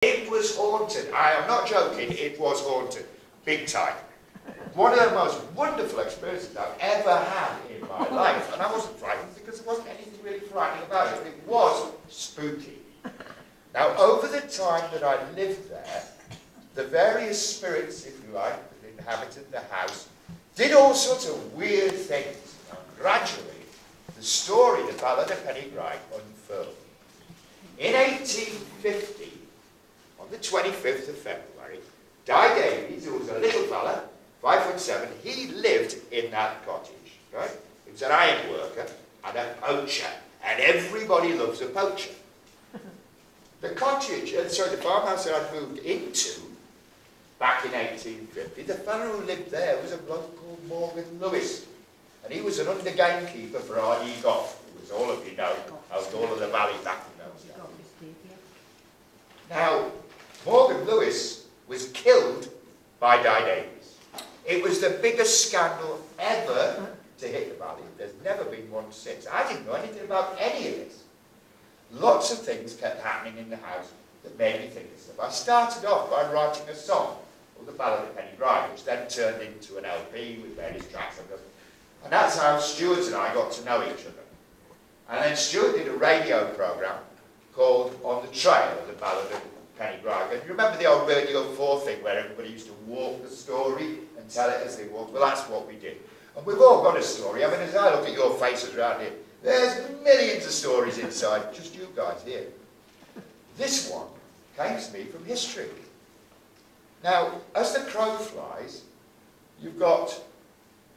It was haunted. I am not joking, it was haunted. Big time. One of the most wonderful experiences I've ever had in my life. And I wasn't frightened because there wasn't anything really frightening about it. It was spooky. Now, over the time that I lived there, the various spirits, if you like, that inhabited the house, did all sorts of weird things. And gradually, the story, the Ballad of Penygraig, unfurled. In 1850, on the 25th of February, Di Davies, who was a little fella, 5'7", he lived in that cottage, right? He was an iron worker and a poacher, and everybody loves a poacher. The cottage, the farmhouse that I moved into back in 1850, the fellow who lived there was a bloke called Morgan Lewis, and he was an under gamekeeper for R.D. Goff, who, as all of you know, held all of the valley back in those days. Now, Morgan Lewis was killed by Di Davies. It was the biggest scandal ever to hit the valley. There's never been one since. I didn't know anything about any of this. Lots of things kept happening in the house that made me think of stuff. I started off by writing a song called The Ballad of Penygraig, which then turned into an LP with various tracks. And that's how Stuart and I got to know each other. And then Stuart did a radio programme called On the Trail, The Ballad of Penygraig. And you remember the old Radio 4 thing where everybody used to walk the story and tell it as they walked? Well, that's what we did. And we've all got a story. I mean, as I look at your faces around here, there's millions of stories inside, just you guys here. This one came to me from history. Now, as the crow flies, you've got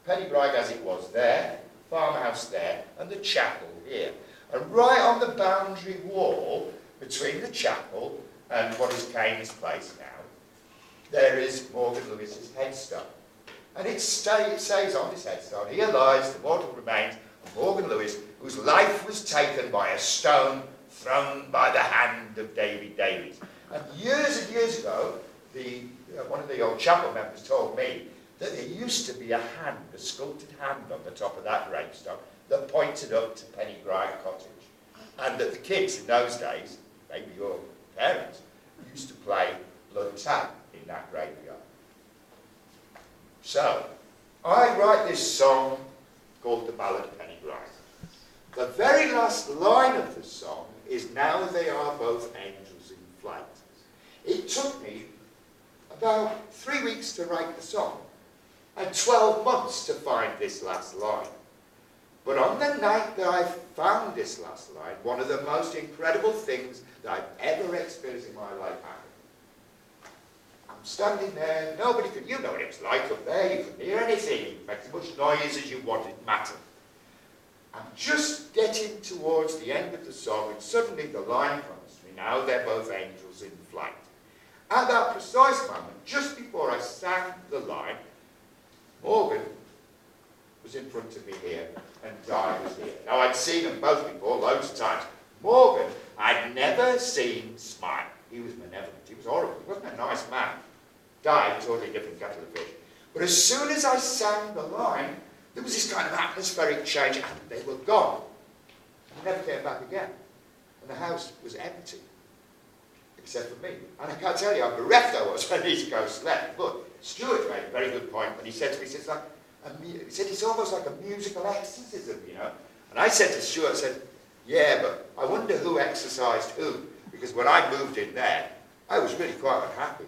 Penygraig as it was there, farmhouse there, and the chapel here. And right on the boundary wall between the chapel and what is Caine's Place now, there is Morgan Lewis's headstone. And it says on this headstone, "Here lies the mortal remains of Morgan Lewis, whose life was taken by a stone thrown by the hand of David Davies." And years ago, one of the old chapel members told me that there used to be a hand, a sculpted hand on the top of that gravestone that pointed up to Penygraig Cottage. And that the kids in those days, maybe your parents, used to play blood tag in that graveyard. So, I write this song called The Ballad of Penygraig. The very last line of the song is, "Now they are both angels in flight." It took me about 3 weeks to write the song and 12 months to find this last line. But on the night that I found this last line, one of the most incredible things that I've ever experienced in my life happened. I'm standing there, nobody could, you know what it was like up there, you couldn't hear anything, you could make as much noise as you wanted, it mattered. I'm just getting towards the end of the song, and suddenly the line comes to me, "Now they're both angels in flight." At that precise moment, just before I sang the line, Morgan was in front of me here, and Di was here. Now, I'd seen them both before, loads of times. Morgan, I'd never seen smile. He was malevolent. He was horrible. He wasn't a nice man. Di, totally different kettle of fish. But as soon as I sang the line, there was this kind of atmospheric change, and they were gone. They never came back again. And the house was empty, except for me. And I can't tell you how bereft I was when these ghosts left. But Stuart made a very good point when he said to me, he said, "It's almost like a musical exorcism, you know." And I said to Stuart, I said, "Yeah, but I wonder who exorcised who. Because when I moved in there, I was really quite unhappy.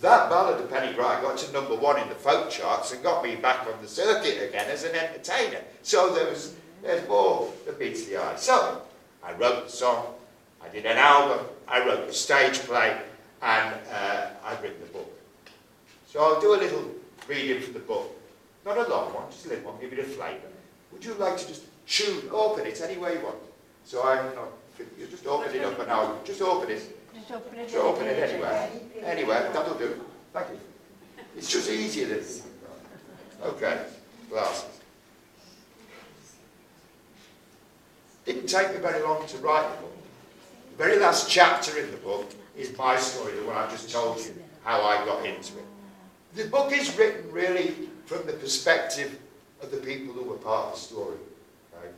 That Ballad of Penygraig got to #1 in the folk charts and got me back on the circuit again as an entertainer. So there's more that meets the eye." So I wrote the song, I did an album, I wrote the stage play, and I've written the book. So I'll do a little reading from the book. Not a long one, just a little one, give it a flavour. Would you like to just open it any way you want? So I'm not, you just open it up and I'll just open it. Just open it anywhere. Anywhere, that'll do. Thank you. It's just easier than... Okay, glasses. Didn't take me very long to write the book. The very last chapter in the book is my story, the one I've just told you, how I got into it. The book is written really from the perspective of the people who were part of the story. Right?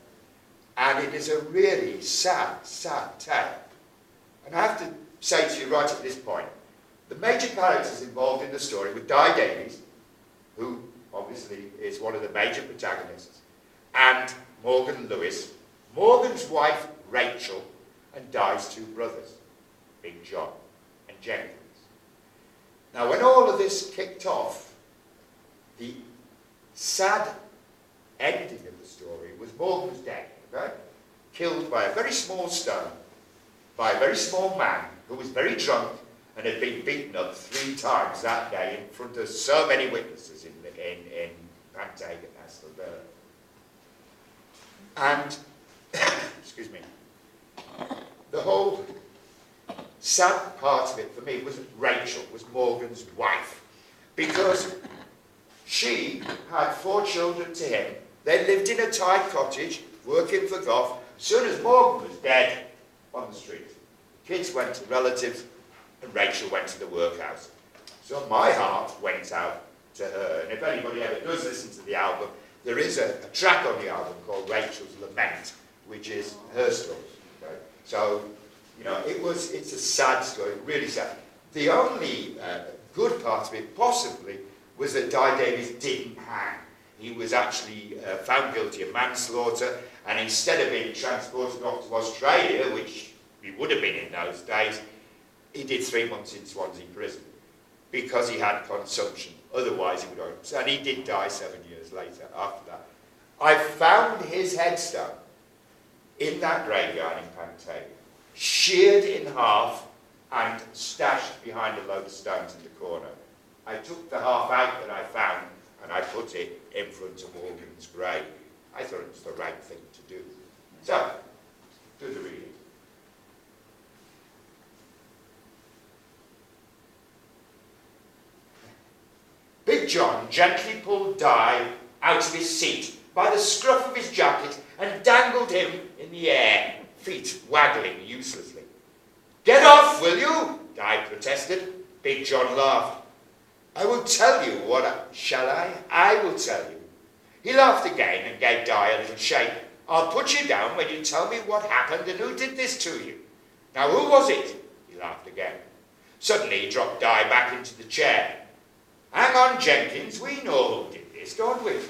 And it is a really sad, sad tale. And I have to say to you right at this point, the major characters involved in the story were Di Davies, who obviously is one of the major protagonists, and Morgan Lewis, Morgan's wife Rachel, and Di's two brothers, Big John and Jenkins. Now, when all of this kicked off, the sad ending of the story was Morgan's death, okay? Killed by a very small stone, by a very small man who was very drunk and had been beaten up 3 times that day in front of so many witnesses in Penygraig National Ballad. And, excuse me, the whole sad part of it for me was Rachel, was Morgan's wife, because she had 4 children to him. They lived in a tight cottage, working for Gough. As soon as Morgan was dead, on the street, kids went to relatives, and Rachel went to the workhouse. So my heart went out to her. And if anybody ever does listen to the album, there is a track on the album called Rachel's Lament, which is her story. Okay? So, you know, it's a sad story, really sad. The only good part of it, possibly, was that Di Davies didn't hang. He was actually found guilty of manslaughter, and instead of being transported off to Australia, which he would have been in those days, he did 3 months in Swansea prison because he had consumption. Otherwise, he would have. And he did die 7 years later after that. I found his headstone in that graveyard in Penygraig, sheared in half and stashed behind a load of stones in the corner. I took the half out that I found and I put it in front of Morgan's grave. I thought it was the right thing to do. So, do the reading. Big John gently pulled Di out of his seat by the scruff of his jacket and dangled him in the air, feet waggling uselessly. "Get off, will you?" Di protested. Big John laughed. "I will tell you shall I? I will tell you." He laughed again and gave Di a little shake. "I'll put you down when you tell me what happened and who did this to you. Now, who was it?" He laughed again. Suddenly, he dropped Di back into the chair. "Hang on, Jenkins, we know who did this, don't we?"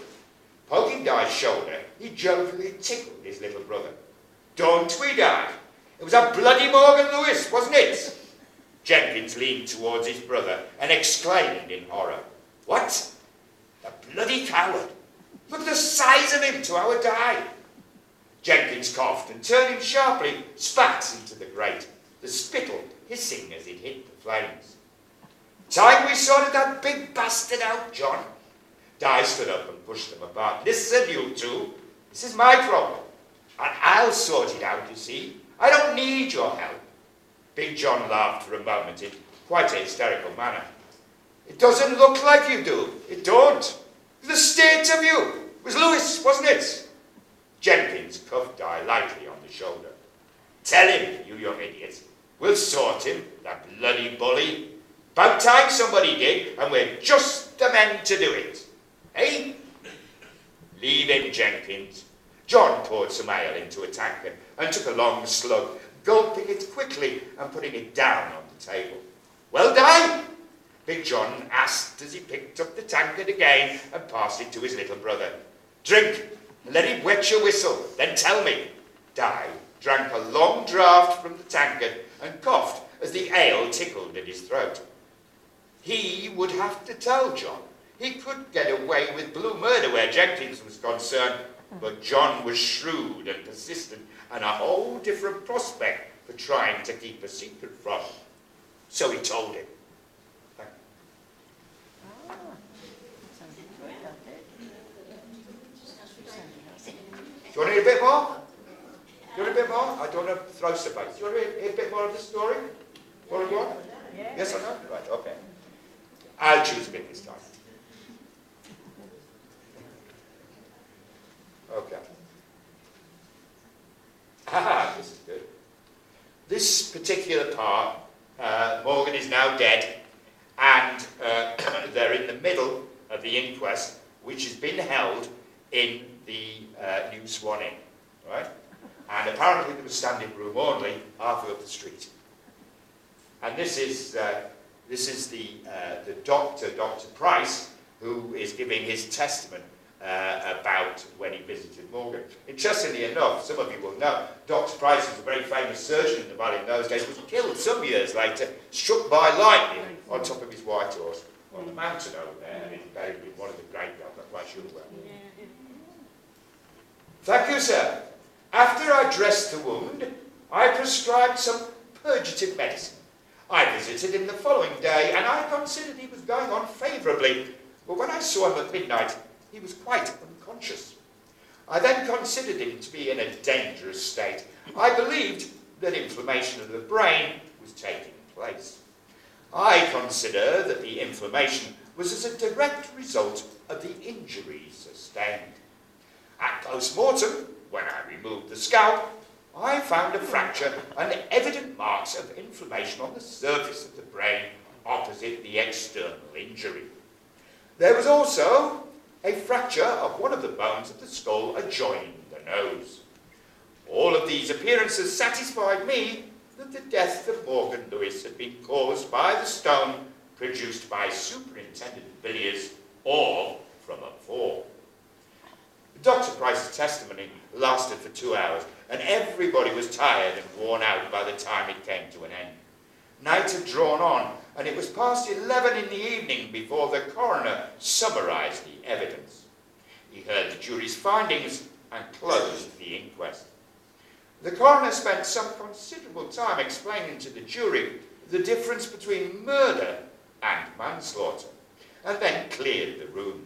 Poking Di's shoulder, he jovially tickled his little brother. "Don't we, Di? It was a bloody Morgan Lewis, wasn't it?" Jenkins leaned towards his brother and exclaimed in horror, "What? The bloody coward! Look at the size of him to our Di!" Jenkins coughed and, turning sharply, spat into the grate, the spittle hissing as it hit the flames. "Time we sorted that big bastard out, John." Di stood up and pushed them apart. "Listen, you two, this is my problem, and I'll sort it out, you see. I don't need your help." Big John laughed for a moment in quite a hysterical manner. "It doesn't look like you do. It don't. The state of you. It was Lewis, wasn't it?" Jenkins cuffed Di lightly on the shoulder. "Tell him, you young idiot. We'll sort him, that bloody bully. About time somebody did, and we're just the men to do it. Eh?" "Leave him, Jenkins." John poured some ale into a tankard and took a long slug, gulping it quickly and putting it down on the table. "Well, Di?" Big John asked as he picked up the tankard again and passed it to his little brother. "Drink, and let it wet your whistle, then tell me." Di drank a long draught from the tankard and coughed as the ale tickled at his throat. He would have to tell John. He could get away with blue murder where Jenkins was concerned, but John was shrewd and persistent and a whole different prospect for trying to keep a secret from. So he told him. Do you want to hear a bit more? Do you want a bit more? I don't want to throw some bait. Do you want to hear a bit more of the story? What do you want? Yes or no? Right, okay. I'll choose a bit this time. Okay. This is good. This particular part, Morgan is now dead, and they're in the middle of the inquest, which has been held in the New Swan Inn, right? And apparently there was standing room only halfway up the street. And this is the doctor, Dr. Price, who is giving his testament about when he visited Morgan. Interestingly enough, some of you will know, Dr. Price was a very famous surgeon in the Valley in those days, was killed some years later, struck by lightning on top of his white horse on the mountain over there, and he's buried in one of the graveyards, I'm quite sure well. Thank you, sir. After I dressed the wound, I prescribed some purgative medicine. I visited him the following day, and I considered he was going on favourably, but when I saw him at midnight, he was quite unconscious. I then considered him to be in a dangerous state. I believed that inflammation of the brain was taking place. I consider that the inflammation was as a direct result of the injuries sustained. At post-mortem, when I removed the scalp, I found a fracture and evident marks of inflammation on the surface of the brain opposite the external injury. There was also a fracture of one of the bones of the skull adjoining the nose. All of these appearances satisfied me that the death of Morgan Lewis had been caused by the stone produced by Superintendent Villiers or from a fall. Dr. Price's testimony lasted for 2 hours, and everybody was tired and worn out by the time it came to an end. Night had drawn on, and it was past 11 in the evening before the coroner summarised the evidence. He heard the jury's findings and closed the inquest. The coroner spent some considerable time explaining to the jury the difference between murder and manslaughter, and then cleared the room.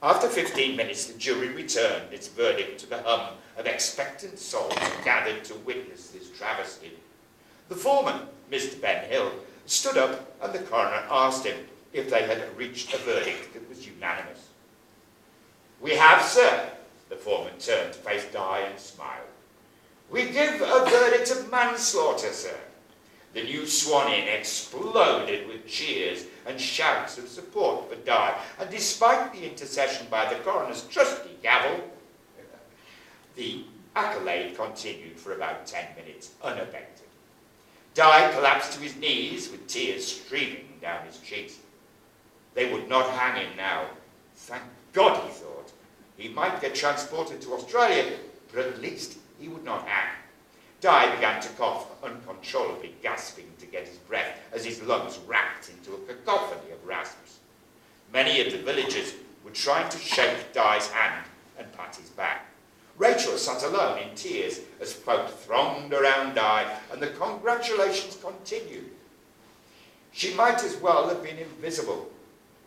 After 15 minutes, the jury returned its verdict to the hum of expectant souls gathered to witness this travesty. The foreman, Mr. Ben Hill, stood up, and the coroner asked him if they had reached a verdict that was unanimous. "We have, sir." The foreman turned to face Di and smiled. "We give a verdict of manslaughter, sir." The new Swan Inn exploded with cheers and shouts of support for Di, and despite the intercession by the coroner's trusty gavel, the accolade continued for about 10 minutes, unabated. Di collapsed to his knees with tears streaming down his cheeks. They would not hang him now. Thank God, he thought. He might get transported to Australia, but at least he would not hang. Di began to cough, uncontrollably gasping to get his breath as his lungs racked into a cacophony of rasps. Many of the villagers were trying to shake Di's hand and pat his back. Rachel sat alone in tears as folk thronged around Di, and the congratulations continued. She might as well have been invisible.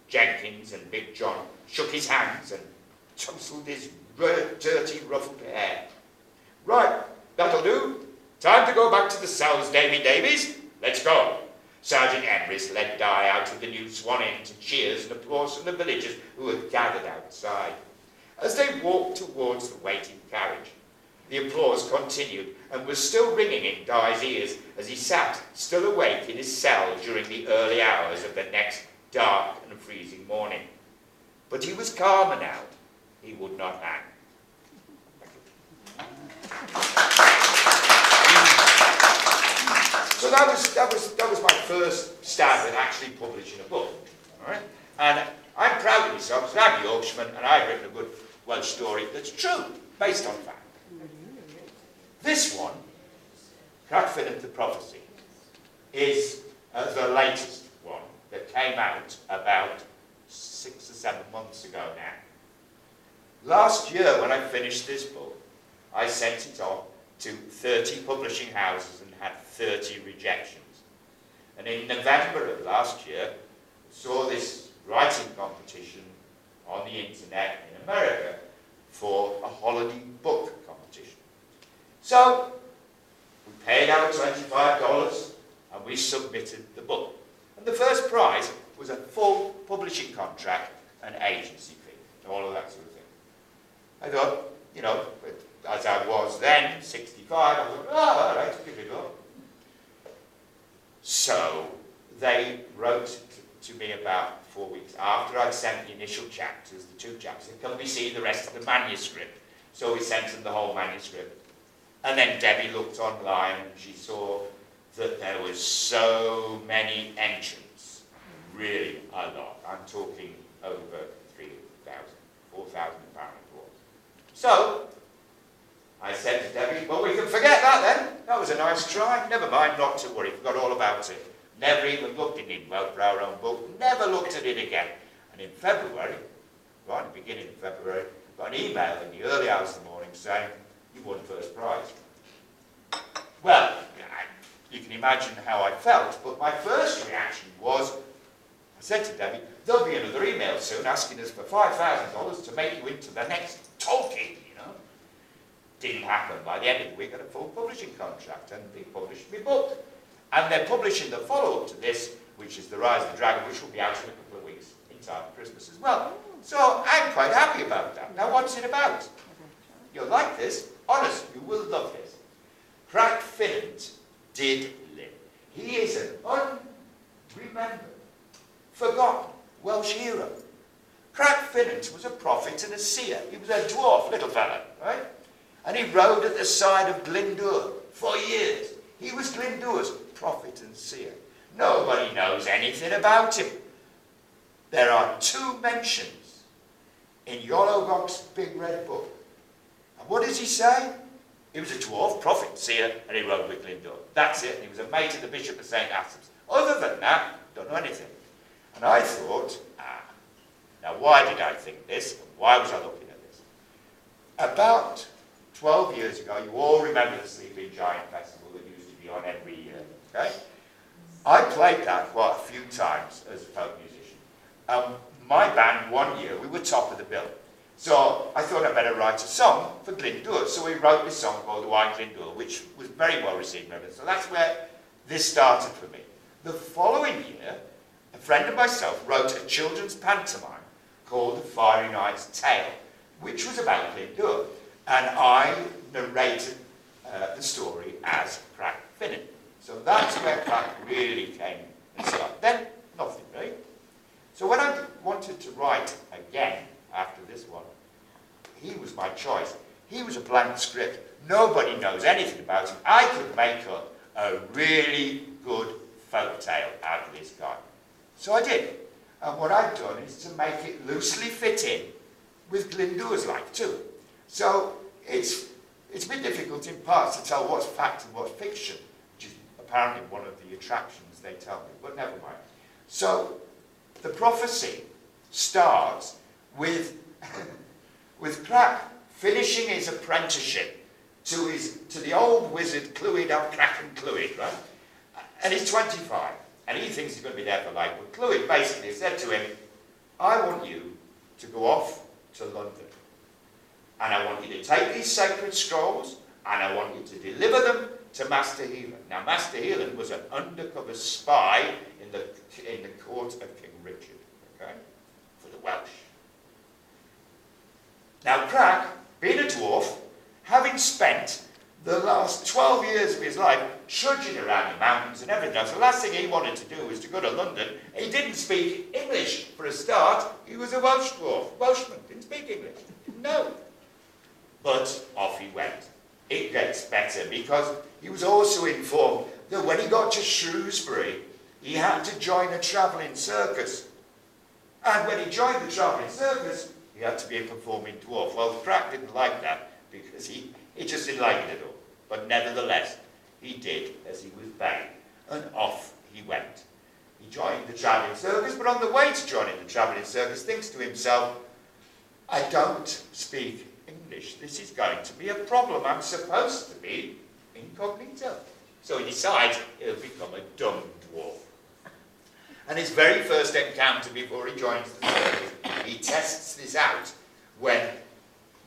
Jenkins and Big John shook his hands and tousled his dirty, ruffled hair. "Right, that'll do. Time to go back to the cells, Davy Davies. Let's go." Sergeant Emrys led Di out of the new Swan Inn to cheers and applause from the villagers who had gathered outside. As they walked towards the waiting carriage, the applause continued and was still ringing in Di's ears as he sat, still awake in his cell during the early hours of the next dark and freezing morning. But he was calmer now. He would not hang. So that was my first stab at actually publishing a book. All right? And I'm proud of myself because I'm a Yorkshireman and I've written a good Welsh story that's true, based on fact. This one, Crach, Ffinnant, the Prophecy, is the latest one that came out about 6 or 7 months ago now. Last year, when I finished this book, I sent it on to 30 publishing houses and had 30 rejections. And in November of last year, I saw this writing competition on the internet in America for a holiday book competition. So we paid out $25 and we submitted the book. And the first prize was a full publishing contract and agency fee, all of that sort of thing. I thought, you know, as I was then, 65, I thought, oh, all right, give it up. So they wrote to me about 4 weeks after I'd sent the initial chapters, the 2 chapters, and can we see the rest of the manuscript? So we sent them the whole manuscript. And then Debbie looked online and she saw that there was so many entrants. Really a lot. I'm talking over 3,000, 4,000 apparently it was. So, I said to Debbie, well, we can forget that then. That was a nice try. Never mind, not to worry. Forgot all about it. Never even looked in it for our own book. Never looked at it again. And in February, right at the beginning of February, got an email in the early hours of the morning saying, you won first prize. Well, you can imagine how I felt, but my first reaction was, I said to Debbie, there'll be another email soon asking us for $5,000 to make you into the next Tolkien, you know. Didn't happen. By the end of the week, I had a full publishing contract, and they published my book. And they're publishing the follow-up to this, which is The Rise of the Dragon, which will be out in a couple of weeks, in time for Christmas as well. So I'm quite happy about that. Now, what's it about? You'll like this. Honest, you will love this. Crach Ffinnant did live. He is an unremembered, forgotten Welsh hero. Crach Ffinnant was a prophet and a seer. He was a dwarf little fella, right? And he rode at the side of Glyndŵr for years. He was Glyndŵr's prophet and seer. Nobody knows anything about him. There are 2 mentions in Iorwerth's big red book. And what does he say? He was a dwarf, prophet, seer, and he rode with Glyndŵr. That's it. And he was a mate of the Bishop of St. Asaph. Other than that, don't know anything. And I thought, now why did I think this? And why was I looking at this? About 12 years ago, you all remember the Sleeping Giant Festival that used to be on every year, okay? I played that quite a few times as a folk musician. My band, one year, we were top of the bill. So I thought I'd better write a song for Glyndŵr. So we wrote this song called The White Glyndŵr, which was very well received. So that's where this started for me. The following year, a friend of myself wrote a children's pantomime called The Fiery Knight's Tale, which was about Glyndŵr. And I narrated the story as Crach Ffinnant. So that's where Crach really came and started. Then, nothing, right? So when I wanted to write again after this one, he was my choice. He was a blank script. Nobody knows anything about him. I could make up a really good folk tale out of this guy. So I did. And what I've done is to make it loosely fit in with Glyndŵr's life too. So it's a bit difficult in parts to tell what's fact and what's fiction, which is apparently one of the attractions they tell me, but never mind. So the prophecy starts with Crach finishing his apprenticeship to the old wizard Clwyd Abercraf and Clwyd, right? And he's 25, and he thinks he's going to be there for life. But Clwyd basically said to him, I want you to go off to London, and I want you to take these sacred scrolls, and I want you to deliver them to Master Helan. Now, Master Helan was an undercover spy in the court of King Richard, okay, for the Welsh. Now, Crach, being a dwarf, having spent the last 12 years of his life trudging around the mountains and everything else, the last thing he wanted to do was to go to London. He didn't speak English for a start. He was a Welsh dwarf, Welshman, didn't speak English, didn't know. But off he went. It gets better because he was also informed that when he got to Shrewsbury, he had to join a travelling circus. And when he joined the travelling circus, he had to be a performing dwarf. Well, Crach didn't like that because he just didn't like it at all. But nevertheless, he did as he was bade, and off he went. He joined the travelling circus, but on the way to joining the travelling circus, thinks to himself, I don't speak English. This is going to be a problem. I'm supposed to be incognito. So he decides he'll become a dumb dwarf. And his very first encounter before he joins the circus, he tests this out when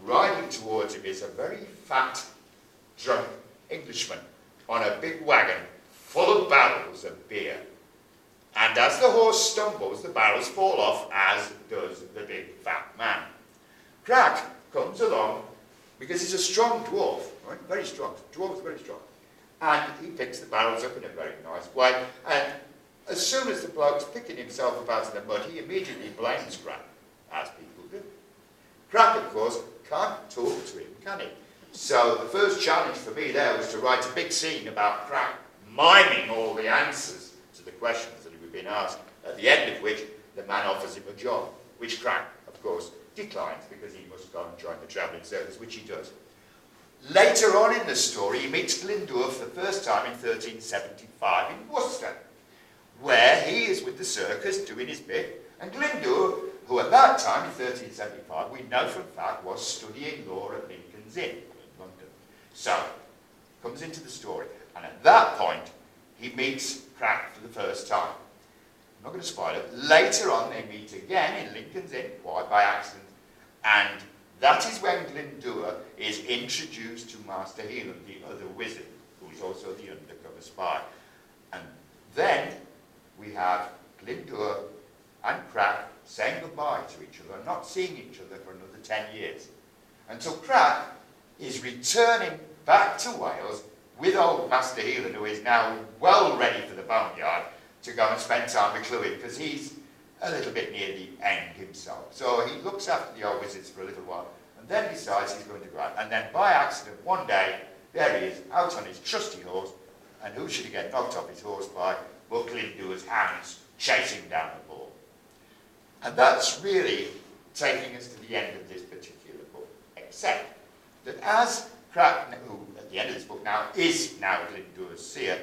riding towards him is a very fat, drunk Englishman on a big wagon full of barrels of beer. And as the horse stumbles, the barrels fall off, as does the big fat man. Crach comes along because he's a strong dwarf, right? Very strong. Dwarf's very strong. And he picks the barrels up in a very nice way. And as soon as the bloke's picking himself about in the mud, he immediately blames Crach, as people do. Crach, of course, can't talk to him, can he? So the first challenge for me there was to write a big scene about Crach miming all the answers to the questions that have been asked, at the end of which the man offers him a job, which Crach, of course, declines because he must go and join the travelling circus, which he does. Later on in the story, he meets Glyndŵr for the first time in 1375 in Worcester, where he is with the circus doing his bit, and Glyndŵr, who at that time, in 1375, we know for a fact, was studying law at Lincoln's Inn in London. So, comes into the story, and at that point, he meets Crach for the first time. I'm not going to spoil it. Later on, they meet again in Lincoln's Inn, quite by accident, and that is when Glyndŵr is introduced to Master Helan, the other wizard, who is also the undercover spy. And then we have Glyndŵr and Crach saying goodbye to each other, not seeing each other for another 10 years. Until Crach is returning back to Wales with old Master Helan, who is now well ready for the boneyard, to go and spend time with Clwyd, because he's a little bit near the end himself. So he looks after the old wizards for a little while, and then decides he's going to go out. And then by accident, one day, there he is, out on his trusty horse, and who should he get knocked off his horse by but Glyndŵr's hands chasing down the ball. And that's really taking us to the end of this particular book, except that as Crach, who at the end of this book now is now Glyndŵr's seer,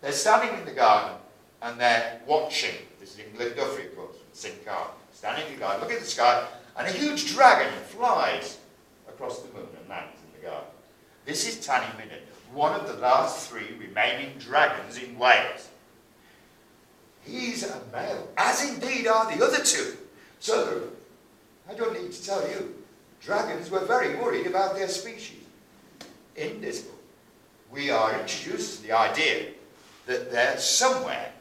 they're standing in the garden and they're watching, this is in Glyndwr, of course, Sincar, standing in the garden, look at the sky, and a huge dragon flies across the moon and lands in the garden. This is Tyreman-Wilde, one of the last 3 remaining dragons in Wales. He's a male, as indeed are the other 2. So, I don't need to tell you, dragons were very worried about their species. In this book, we are introduced to the idea that there's somewhere,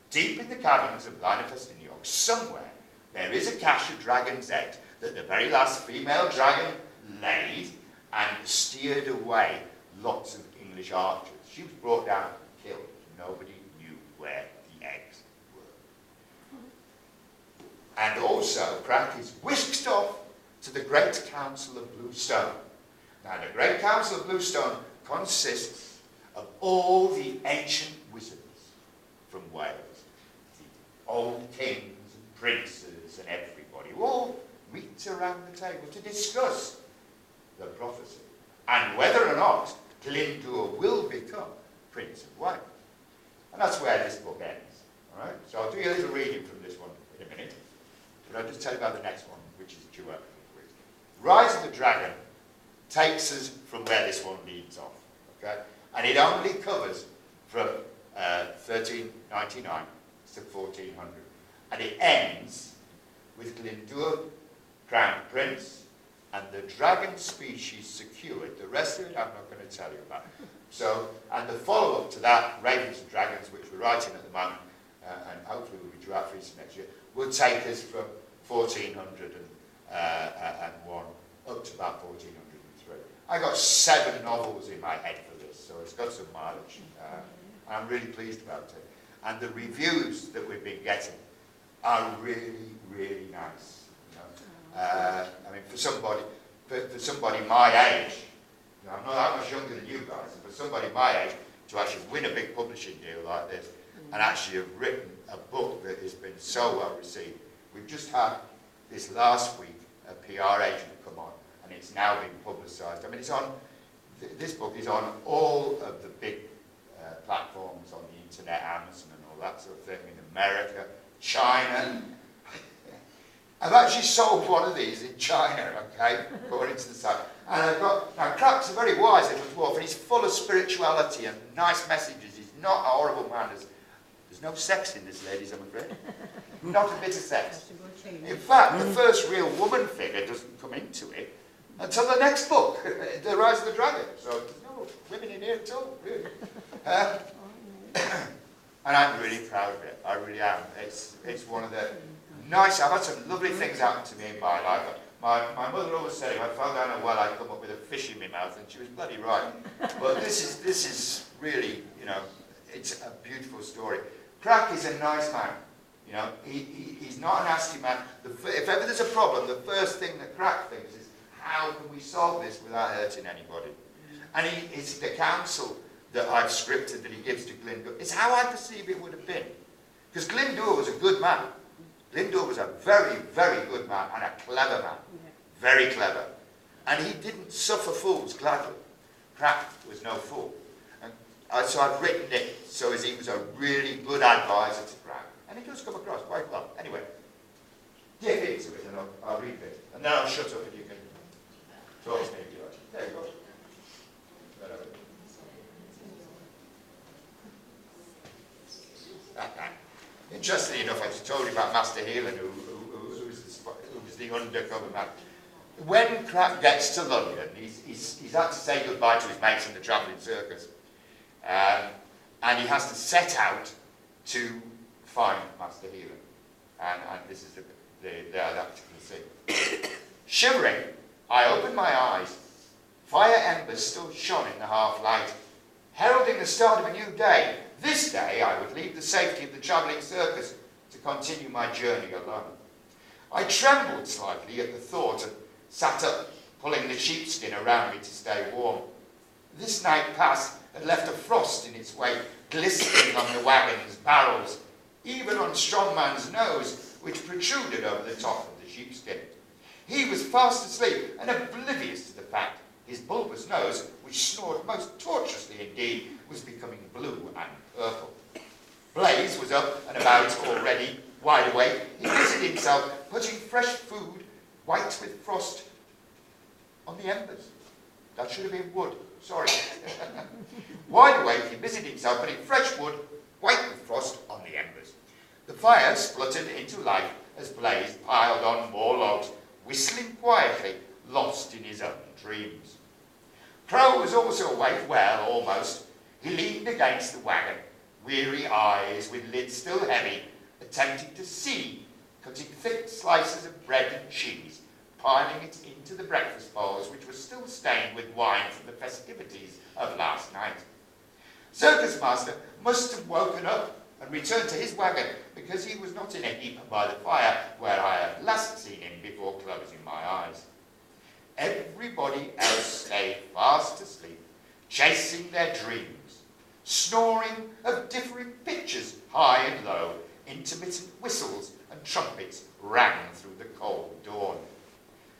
deep in the caverns of Ballad in York, somewhere, there is a cache of dragon's eggs that the very last female dragon laid and steered away lots of English archers. She was brought down and killed. Nobody knew where the eggs were. And also, Crach is whisked off to the Great Council of Bluestone. Now, the Great Council of Bluestone consists of all the ancient wizards from Wales, the old kings and princes and everybody, who all meet around the table to discuss the prophecy and whether or not Glyndŵr will become Prince of Wales. And that's where this book ends. All right? So I'll do you a little reading from this one in a minute, but I'll just tell you about the next one, which is due out. Rise of the Dragon takes us from where this one leads off. Okay? And it only covers from 1399 to 1400. And it ends with Glyndŵr, crowned prince, and the dragon species secured. The rest of it I'm not going to tell you about. So, and the follow-up to that, Ravens and Dragons, which we're writing at the moment, and hopefully will be due out for Easter next year, will take us from 1401 up to about 1403. I got 7 novels in my head for this, so it's got some mileage. I'm really pleased about it. And the reviews that we've been getting are really, really nice. You know? I mean, for somebody my age, you know, I'm not that much younger than you guys, but somebody my age to actually win a big publishing deal like this and actually have written a book that has been so well received. We've just had this last week a PR agent come on, and it's now been publicised. I mean, it's on. This book is on all of the big platforms on the internet, Amazon and all that sort of thing, in America, China. I've actually sold one of these in China, okay, according to the site. And I've got, now Crach's a very wise little dwarf, and he's full of spirituality and nice messages. He's not a horrible man. There's no sex in this, ladies, I'm afraid. Not a bit of sex. In fact, the first real woman figure doesn't come into it until the next book, The Rise of the Dragon. So there's no women in here at all, really. And I'm really proud of it. I really am. It's one of the nice. I've had some lovely things happen to me in my life. My mother always said if I fell down a well, I'd come up with a fish in my mouth, and she was bloody right. But this is really, you know, it's a beautiful story. Crach is a nice man. You know, he's not a nasty man. If ever there's a problem, the first thing that Crach thinks is, how can we solve this without hurting anybody? And it's the council that I've scripted that he gives to Glyndŵr. It's how I perceive it would have been. Because Glyndŵr was a good man. Glyndŵr was a very, very good man and a clever man. Very clever. And he didn't suffer fools gladly. Crach was no fool. And so I've written it so as he was a really good advisor to Crach. And it does come across quite well. Anyway, get into it and I'll read it. And then I'll shut up and you can talk to me if you like. There you go. Interestingly enough, I told you about Master Heelan, who was the undercover man. When Crach gets to London, he's had to say goodbye to his mates in the travelling circus. And he has to set out to find Master Heelan. And this is that particular scene. Shivering, I opened my eyes. Fire embers still shone in the half-light, heralding the start of a new day. This day I would leave the safety of the travelling circus to continue my journey alone. I trembled slightly at the thought and sat up, pulling the sheepskin around me to stay warm. This night past had left a frost in its wake, glistening on the wagon's barrels, even on Strongman's nose, which protruded over the top of the sheepskin. He was fast asleep and oblivious to the fact his bulbous nose, which snored most tortuously indeed, was becoming blue and purple. Blaze was up and about already, wide awake. He busied himself putting fresh food, white with frost, on the embers. That should have been wood, sorry. Wide awake, he busied himself putting fresh wood, white with frost, on the embers. The fire spluttered into life as Blaze piled on more logs, whistling quietly, lost in his own dreams. Crow was also awake, well, almost. He leaned against the wagon, weary eyes with lids still heavy, attempting to see, cutting thick slices of bread and cheese, piling it into the breakfast bowls, which were still stained with wine from the festivities of last night. Circus Master must have woken up and returned to his wagon, because he was not in a heap by the fire, where I had last seen him before closing my eyes. Everybody else lay fast asleep, chasing their dreams, snoring of differing pitches, high and low. Intermittent whistles and trumpets rang through the cold dawn.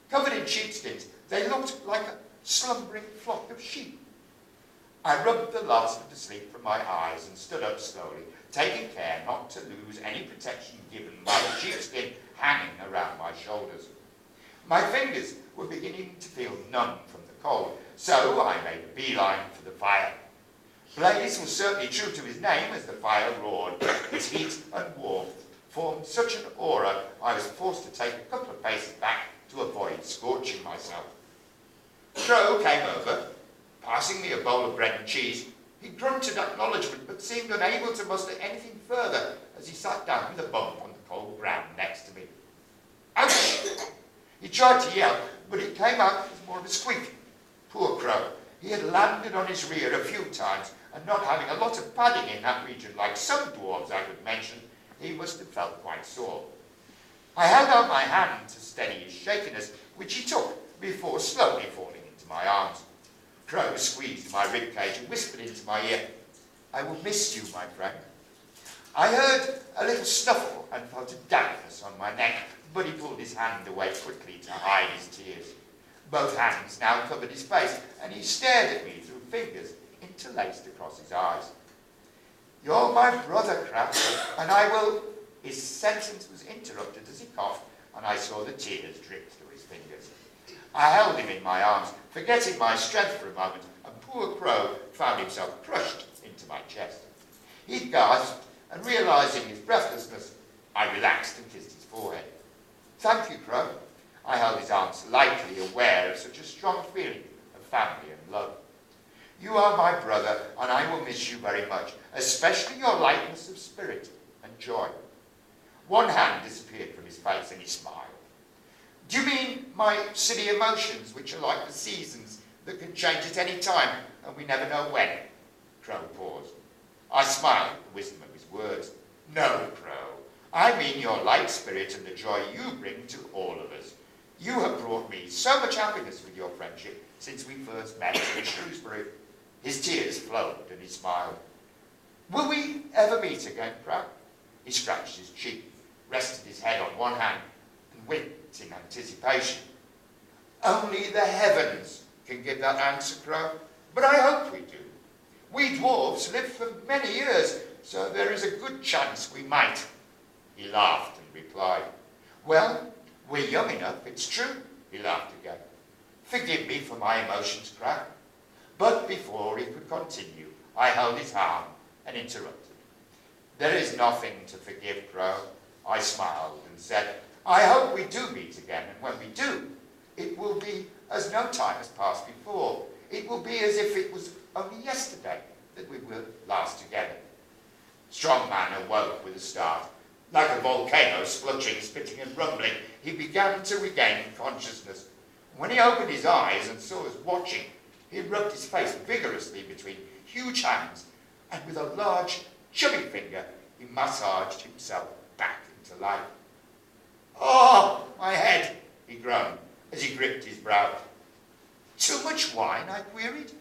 Covered in sheepskins, they looked like a slumbering flock of sheep. I rubbed the last of the sleep from my eyes and stood up slowly, taking care not to lose any protection given by the sheepskin hanging around my shoulders. My fingers were beginning to feel numb from the cold, so I made a beeline for the fire. Blaze was certainly true to his name as the fire roared. Its heat and warmth formed such an aura I was forced to take a couple of paces back to avoid scorching myself. Crow came over, passing me a bowl of bread and cheese. He grunted acknowledgement, but seemed unable to muster anything further as he sat down with a bump on the cold ground next to me. Ouch! He tried to yell, but it came out as more of a squeak. Poor Crow. He had landed on his rear a few times, and not having a lot of padding in that region like some dwarves I could mention, he must have felt quite sore. I held out my hand to steady his shakiness, which he took before slowly falling into my arms. Crow squeezed my ribcage and whispered into my ear, "I will miss you, my friend." I heard a little snuffle and felt a dampness on my neck, but he pulled his hand away quickly to hide his tears. Both hands now covered his face, and he stared at me through fingers interlaced across his eyes. "You're my brother, Crach, and I will..." His sentence was interrupted as he coughed, and I saw the tears drip through his fingers. I held him in my arms, forgetting my strength for a moment, and poor Crow found himself crushed into my chest. He gasped, and realizing his breathlessness, I relaxed and kissed his forehead. "Thank you, Crow." I held his arms lightly, aware of such a strong feeling of family and love. "You are my brother, and I will miss you very much, especially your lightness of spirit and joy." One hand disappeared from his face, and he smiled. "Do you mean my silly emotions, which are like the seasons that can change at any time, and we never know when?" Crow paused. I smiled at the wisdom of his words. "No, Crow. I mean your light spirit and the joy you bring to all of us. You have brought me so much happiness with your friendship since we first met in Shrewsbury." His tears flowed and he smiled. Will we ever meet again, Crach? He scratched his cheek, rested his head on one hand, and winked in anticipation. Only the heavens can give that answer, Crach, but I hope we do. We dwarves live for many years, so there is a good chance we might. He laughed and replied, well, we're young enough, it's true. He laughed again. Forgive me for my emotions, Crach. But before he could continue, I held his arm and interrupted. There is nothing to forgive, Crow. I smiled and said, I hope we do meet again, and when we do, it will be as no time has passed before. It will be as if it was only yesterday that we were last together. Strong Man awoke with a start. Like a volcano, spluttering, spitting and rumbling, he began to regain consciousness. When he opened his eyes and saw us watching, he rubbed his face vigorously between huge hands, and with a large, chubby finger, he massaged himself back into life. Oh, my head, he groaned, as he gripped his brow. Too much wine, I queried.